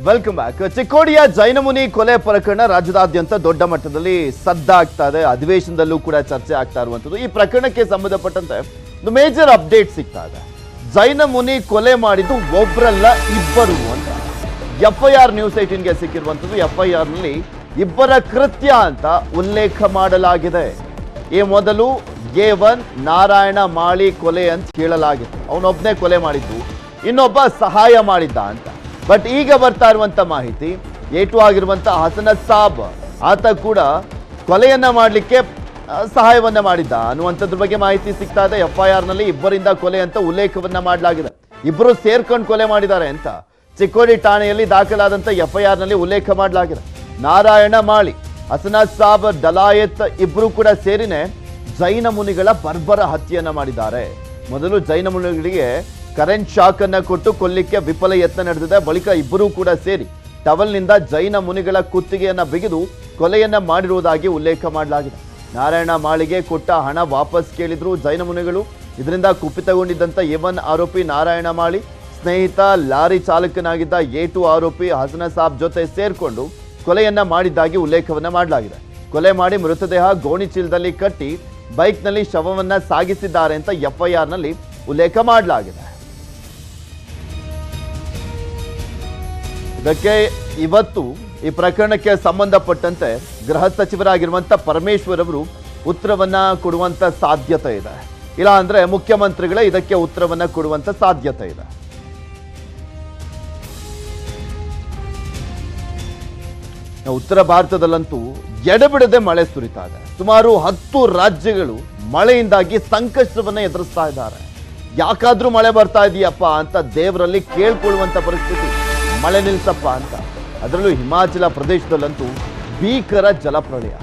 Welcome back. ಚಿಕ್ಕೋಡಿಯ ಜೈನಮುನಿ ಕೊಲೆ ಪ್ರಕರಣ ರಾಜ್ಯದಾದ್ಯಂತ ದೊಡ್ಡ ಮಟ್ಟದಲ್ಲಿ ಸದ್ದಾಗ್ತಾ ಇದೆ. ಅಧಿವೇಶನದಲ್ಲೂ ಕೂಡ ಚರ್ಚೆ ಆಗ್ತಾ ಇರುವಂಥದ್ದು. ಈ ಪ್ರಕರಣಕ್ಕೆ ಸಂಬಂಧಪಟ್ಟಂತೆ ಒಂದು ಮೇಜರ್ ಅಪ್ಡೇಟ್ ಸಿಗ್ತಾ ಇದೆ. ಜೈನಮುನಿ ಕೊಲೆ ಮಾಡಿದ್ದು ಒಬ್ಬರಲ್ಲ, ಇಬ್ಬರು ಅಂತ FIR ನ್ಯೂಸ್ 18ಗೆ ಸಿಕ್ಕಿರುವಂಥದ್ದು. FIR ನಲ್ಲಿ ಇಬ್ಬರ ಕೃತ್ಯ ಅಂತ ಉಲ್ಲೇಖ ಮಾಡಲಾಗಿದೆ. ಈ ಮೊದಲು A1 ನಾರಾಯಣ ಮಾಳಿ ಕೊಲೆ ಅಂತ ಹೇಳಲಾಗಿತ್ತು. ಅವನೊಬ್ಬನೇ ಕೊಲೆ ಮಾಡಿದ್ದು, ಇನ್ನೊಬ್ಬ ಸಹಾಯ ಮಾಡಿದ್ದ ಅಂತ. ಬಟ್ ಈಗ ಬರ್ತಾ ಇರುವಂತ ಮಾಹಿತಿ A2 ಆಗಿರುವಂತ ಹಸನತ್ ಸಾಬ್ ಆತ ಕೂಡ ಕೊಲೆಯನ್ನ ಮಾಡಲಿಕ್ಕೆ ಸಹಾಯವನ್ನ ಮಾಡಿದ್ದ ಅನ್ನುವಂಥದ್ರ ಬಗ್ಗೆ ಮಾಹಿತಿ ಸಿಗ್ತಾ ಇದೆ. FIR ನಲ್ಲಿ ಇಬ್ಬರಿಂದ ಕೊಲೆ ಅಂತ ಉಲ್ಲೇಖವನ್ನ ಮಾಡಲಾಗಿದೆ. ಇಬ್ಬರು ಸೇರ್ಕೊಂಡು ಕೊಲೆ ಮಾಡಿದ್ದಾರೆ ಅಂತ ಚಿಕ್ಕೋಡಿ ಠಾಣೆಯಲ್ಲಿ ದಾಖಲಾದಂತ FIR ನಲ್ಲಿ ಉಲ್ಲೇಖ ಮಾಡಲಾಗಿದೆ. ನಾರಾಯಣ ಮಾಳಿ, ಹಸನತ್ ಸಾಬ್, ಡಲಾಯತ್ ಇಬ್ಬರು ಕೂಡ ಸೇರಿನೇ ಜೈನ ಮುನಿಗಳ ಬರ್ಬರ ಹತ್ಯೆಯನ್ನ ಮಾಡಿದ್ದಾರೆ. ಮೊದಲು ಜೈನ ಮುನಿಗಳಿಗೆ ಕರೆಂಟ್ ಶಾಕ್ ಅನ್ನ ಕೊಟ್ಟು ಕೊಲ್ಲಿಕ್ಕೆ ವಿಫಲ ಯತ್ನ ನಡೆದಿದೆ. ಬಳಿಕ ಇಬ್ಬರೂ ಕೂಡ ಸೇರಿ ಟವಲ್ನಿಂದ ಜೈನ ಮುನಿಗಳ ಕುತ್ತಿಗೆಯನ್ನ ಬಿಗಿದು ಕೊಲೆಯನ್ನ ಮಾಡಿರುವುದಾಗಿ ಉಲ್ಲೇಖ ಮಾಡಲಾಗಿದೆ. ನಾರಾಯಣ ಮಾಳಿಗೆ ಕೊಟ್ಟ ಹಣ ವಾಪಸ್ ಕೇಳಿದ್ರು ಜೈನ ಮುನಿಗಳು. ಇದರಿಂದ ಕುಪಿತಗೊಂಡಿದ್ದಂತ A1 ಆರೋಪಿ ನಾರಾಯಣ ಮಾಳಿ ಸ್ನೇಹಿತ ಲಾರಿ ಚಾಲಕನಾಗಿದ್ದ A2 ಆರೋಪಿ ಹಸನ ಸಾಬ್ ಜೊತೆ ಸೇರ್ಕೊಂಡು ಕೊಲೆಯನ್ನ ಮಾಡಿದ್ದಾಗಿ ಉಲ್ಲೇಖವನ್ನ ಮಾಡಲಾಗಿದೆ. ಕೊಲೆ ಮಾಡಿ ಮೃತದೇಹ ಗೋಣಿ ಚೀಲದಲ್ಲಿ ಕಟ್ಟಿ ಬೈಕ್ನಲ್ಲಿ ಶವವನ್ನ ಸಾಗಿಸಿದ್ದಾರೆ ಅಂತ FIR ನಲ್ಲಿ ಉಲ್ಲೇಖ ಮಾಡಲಾಗಿದೆ. ಇದಕ್ಕೆ ಇವತ್ತು ಈ ಪ್ರಕರಣಕ್ಕೆ ಸಂಬಂಧಪಟ್ಟಂತೆ ಗೃಹ ಸಚಿವರಾಗಿರುವಂತ ಪರಮೇಶ್ವರ್ ಅವರು ಉತ್ತರವನ್ನ ಕೊಡುವಂತ ಸಾಧ್ಯತೆ ಇದೆ. ಇಲ್ಲ ಅಂದ್ರೆ ಮುಖ್ಯಮಂತ್ರಿಗಳೇ ಇದಕ್ಕೆ ಉತ್ತರವನ್ನ ಕೊಡುವಂತ ಸಾಧ್ಯತೆ ಇದೆ. ಉತ್ತರ ಭಾರತದಲ್ಲಂತೂ ಎಡೆಬಿಡದೆ ಮಳೆ ಸುರಿತಾ ಇದೆ. ಸುಮಾರು 10 ರಾಜ್ಯಗಳು ಮಳೆಯಿಂದಾಗಿ ಸಂಕಷ್ಟವನ್ನ ಎದುರಿಸ್ತಾ ಇದ್ದಾರೆ. ಯಾಕಾದ್ರೂ ಮಳೆ ಬರ್ತಾ ಇದೆಯಪ್ಪ ಅಂತ ದೇವರಲ್ಲಿ ಕೇಳ್ಕೊಳ್ಳುವಂತ ಪರಿಸ್ಥಿತಿ. ಮಳೆ ನಿಲ್ಸಪ್ಪ ಅಂತ. ಅದರಲ್ಲೂ ಹಿಮಾಚಲ ಪ್ರದೇಶದಲ್ಲಂತೂ ಭೀಕರ ಜಲಪ್ರಳಯ,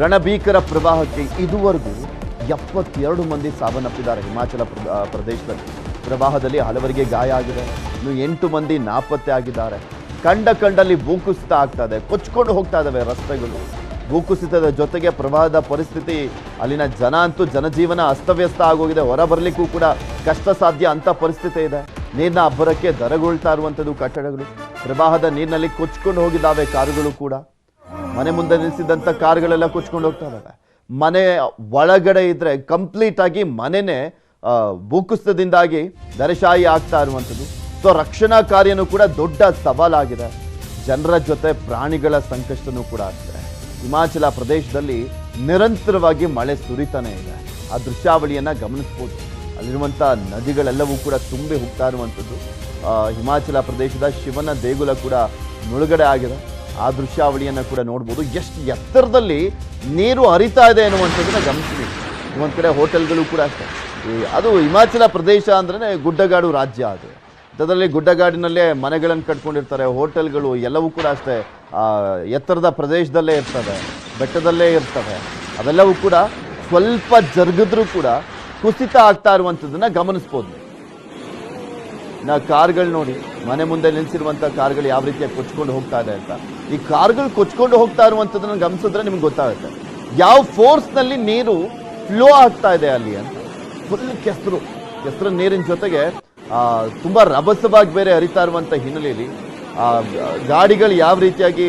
ರಣಭೀಕರ ಪ್ರವಾಹಕ್ಕೆ ಇದುವರೆಗೂ 72 ಮಂದಿ ಸಾವನ್ನಪ್ಪಿದ್ದಾರೆ. ಹಿಮಾಚಲ ಪ್ರದೇಶದಲ್ಲಿ ಪ್ರವಾಹದಲ್ಲಿ ಹಲವರಿಗೆ ಗಾಯ ಆಗಿದೆ. ಇನ್ನು 8 ಮಂದಿ ನಾಪತ್ತೆ ಆಗಿದ್ದಾರೆ. ಕಂಡಲ್ಲಿ ಭೂಕುಸಿತ ಆಗ್ತಾ ಇದೆ, ಕೊಚ್ಕೊಂಡು ಹೋಗ್ತಾ ಇದ್ದಾವೆ ರಸ್ತೆಗಳು. ಭೂಕುಸಿತದ ಜೊತೆಗೆ ಪ್ರವಾಹದ ಪರಿಸ್ಥಿತಿ, ಅಲ್ಲಿನ ಜನ ಅಂತೂ ಜನಜೀವನ ಅಸ್ತವ್ಯಸ್ತ ಆಗೋಗಿದೆ. ಹೊರ ಬರಲಿಕ್ಕೂ ಕೂಡ ಕಷ್ಟ ಸಾಧ್ಯ ಅಂತ ಪರಿಸ್ಥಿತಿ ಇದೆ. ನೀರಿನ ಅಬ್ಬರಕ್ಕೆ ದರಗೊಳ್ತಾ ಇರುವಂಥದ್ದು ಕಟ್ಟಡಗಳು. ಪ್ರವಾಹದ ನೀರಿನಲ್ಲಿ ಕೊಚ್ಕೊಂಡು ಹೋಗಿದ್ದಾವೆ ಕಾರುಗಳು ಕೂಡ. ಮನೆ ಮುಂದೆ ನಿಲ್ಲಿಸಿದಂಥ ಕಾರುಗಳೆಲ್ಲ ಕೊಚ್ಕೊಂಡು ಹೋಗ್ತಾ ಇದ್ದಾವೆ. ಮನೆ ಒಳಗಡೆ ಇದ್ರೆ ಕಂಪ್ಲೀಟ್ ಆಗಿ ಮನೆನೇ ಭೂಕುಸಿತದಿಂದಾಗಿ ದರಶಾಯಿ ಆಗ್ತಾ ಇರುವಂಥದ್ದು. ಸೊ ರಕ್ಷಣಾ ಕಾರ್ಯನೂ ಕೂಡ ದೊಡ್ಡ ಸವಾಲಾಗಿದೆ. ಜನರ ಜೊತೆ ಪ್ರಾಣಿಗಳ ಸಂಕಷ್ಟನೂ ಕೂಡ ಆಗ್ತದೆ. ಹಿಮಾಚಲ ಪ್ರದೇಶದಲ್ಲಿ ನಿರಂತರವಾಗಿ ಮಳೆ ಸುರಿತಾನೆ ಇದೆ. ಆ ದೃಶ್ಯಾವಳಿಯನ್ನ ಗಮನಿಸ್ಬೋದು. ಅಲ್ಲಿರುವಂಥ ನದಿಗಳೆಲ್ಲವೂ ಕೂಡ ತುಂಬಿ ಹೋಗ್ತಾ ಇರುವಂಥದ್ದು. ಹಿಮಾಚಲ ಪ್ರದೇಶದ ಶಿವನ ದೇಗುಲ ಕೂಡ ಮುಳುಗಡೆ ಆಗಿದೆ. ಆ ದೃಶ್ಯಾವಳಿಯನ್ನು ಕೂಡ ನೋಡ್ಬೋದು. ಎಷ್ಟು ಎತ್ತರದಲ್ಲಿ ನೀರು ಹರಿತಾ ಇದೆ ಅನ್ನುವಂಥದ್ದನ್ನ ಗಮನಿಸ್ತೀವಿ. ಒಂದು ಕಡೆ ಹೋಟೆಲ್ಗಳು ಕೂಡ ಅಷ್ಟೇ. ಅದು ಹಿಮಾಚಲ ಪ್ರದೇಶ ಅಂದ್ರೆ ಗುಡ್ಡಗಾಡು ರಾಜ್ಯ. ಅದು ಅದರಲ್ಲಿ ಗುಡ್ಡಗಾಡಿನಲ್ಲೇ ಮನೆಗಳನ್ನು ಕಟ್ಕೊಂಡಿರ್ತಾರೆ. ಹೋಟೆಲ್ಗಳು ಎಲ್ಲವೂ ಕೂಡ ಅಷ್ಟೇ ಎತ್ತರದ ಪ್ರದೇಶದಲ್ಲೇ ಇರ್ತವೆ, ಬೆಟ್ಟದಲ್ಲೇ ಇರ್ತವೆ. ಅವೆಲ್ಲವೂ ಕೂಡ ಸ್ವಲ್ಪ ಜರುಗಿದ್ರೂ ಕೂಡ ಕುಸಿತ ಆಗ್ತಾ ಇರುವಂಥದ್ದನ್ನ ಗಮನಿಸ್ಬೋದು. ಕಾರ್ಗಳು ನೋಡಿ, ಮನೆ ಮುಂದೆ ನಿಲ್ಸಿರುವಂಥ ಕಾರ್ಗಳು ಯಾವ ರೀತಿಯಾಗಿ ಕೊಚ್ಕೊಂಡು ಹೋಗ್ತಾ ಇದೆ ಅಂತ. ಈ ಕಾರ್ಗಳು ಕೊಚ್ಕೊಂಡು ಹೋಗ್ತಾ ಇರುವಂಥದ್ದನ್ನ ಗಮನಿಸಿದ್ರೆ ನಿಮ್ಗೆ ಗೊತ್ತಾಗುತ್ತೆ ಯಾವ ಫೋರ್ಸ್ನಲ್ಲಿ ನೀರು ಫ್ಲೋ ಆಗ್ತಾ ಇದೆ ಅಲ್ಲಿ ಅಂತ. ಫುಲ್ ಕೆಸರು ನೀರಿನ ಜೊತೆಗೆ ತುಂಬಾ ರಭಸವಾಗಿ ಬೇರೆ ಹರಿತಾ ಇರುವಂಥ ಹಿನ್ನೆಲೆಯಲ್ಲಿ ಗಾಡಿಗಳು ಯಾವ ರೀತಿಯಾಗಿ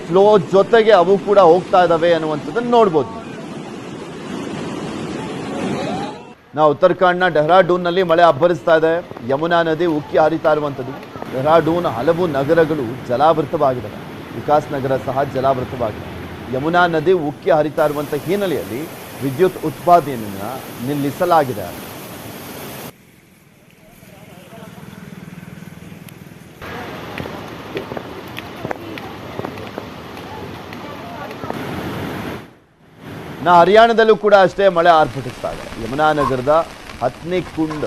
ಫ್ಲೋ ಜೊತೆಗೆ ಅವು ಕೂಡ ಹೋಗ್ತಾ ಇದ್ದಾವೆ ಅನ್ನುವಂಥದ್ದನ್ನು ನೋಡ್ಬೋದು. ನಾವು ಉತ್ತರಾಖಂಡ್ನ ಡೆಹ್ರಾಡೂನ್ನಲ್ಲಿ ಮಳೆ ಅಬ್ಬರಿಸ್ತಾ ಇದೆ. ಯಮುನಾ ನದಿ ಉಕ್ಕಿ ಹರಿತಾ ಇರುವಂಥದ್ದು. ಡೆಹ್ರಾಡೂನ್ ಹಲವು ನಗರಗಳು ಜಲಾವೃತವಾಗಿದ್ದಾವೆ. ವಿಕಾಸ್ ನಗರ ಸಹ ಜಲಾವೃತವಾಗಿದೆ. ಯಮುನಾ ನದಿ ಉಕ್ಕಿ ಹರಿತಾ ಇರುವಂಥ ಹಿನ್ನೆಲೆಯಲ್ಲಿ ವಿದ್ಯುತ್ ಉತ್ಪಾದನೆಯನ್ನು ನಿಲ್ಲಿಸಲಾಗಿದೆ. ಹರಿಯಾಣದಲ್ಲೂ ಕೂಡ ಅಷ್ಟೇ ಮಳೆ ಆರ್ಭಟಿಸ್ತಾ ಇದೆ. ಯಮುನಾ ನಗರದ ಹತ್ನಿಕುಂಡ್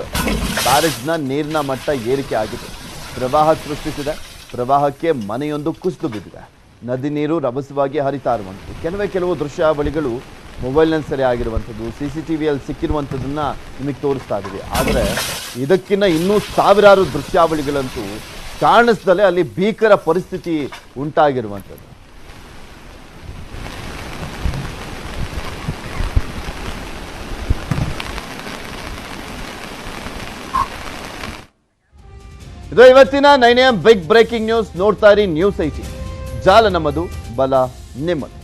ಬ್ಯಾರೇಜ್ನ ನೀರಿನ ಮಟ್ಟ ಏರಿಕೆ ಆಗಿದೆ. ಪ್ರವಾಹ ಸೃಷ್ಟಿಸಿದೆ. ಪ್ರವಾಹಕ್ಕೆ ಮನೆಯೊಂದು ಕುಸಿದು ಬಿದ್ದಿದೆ. ನದಿ ನೀರು ರಭಸವಾಗಿ ಹರಿತಾ ಇರುವಂಥದ್ದು. ಕೆಲವು ದೃಶ್ಯಾವಳಿಗಳು ಮೊಬೈಲ್ನಲ್ಲಿ ಸೆರೆ ಆಗಿರುವಂಥದ್ದು, CCTVಯಲ್ಲಿ ಸಿಕ್ಕಿರುವಂಥದ್ದನ್ನ ನಿಮಗೆ ತೋರಿಸ್ತಾ ಇದ್ದೀವಿ. ಆದರೆ ಇದಕ್ಕಿಂತ ಇನ್ನೂ ಸಾವಿರಾರು ದೃಶ್ಯಾವಳಿಗಳಂತೂ ಕಾಣಿಸ್ದಲೇ ಅಲ್ಲಿ ಭೀಕರ ಪರಿಸ್ಥಿತಿ ಉಂಟಾಗಿರುವಂಥದ್ದು. ಇದು ಇವತ್ತಿನ 9 AM ಬಿಗ್ ಬ್ರೇಕಿಂಗ್ ನ್ಯೂಸ್. ನೋಡ್ತಾ ಇರಿ ನ್ಯೂಸ್ 18. ಜಾಲ ನಮ್ಮದು, ಬಲ ನಿಮ್ಮದು.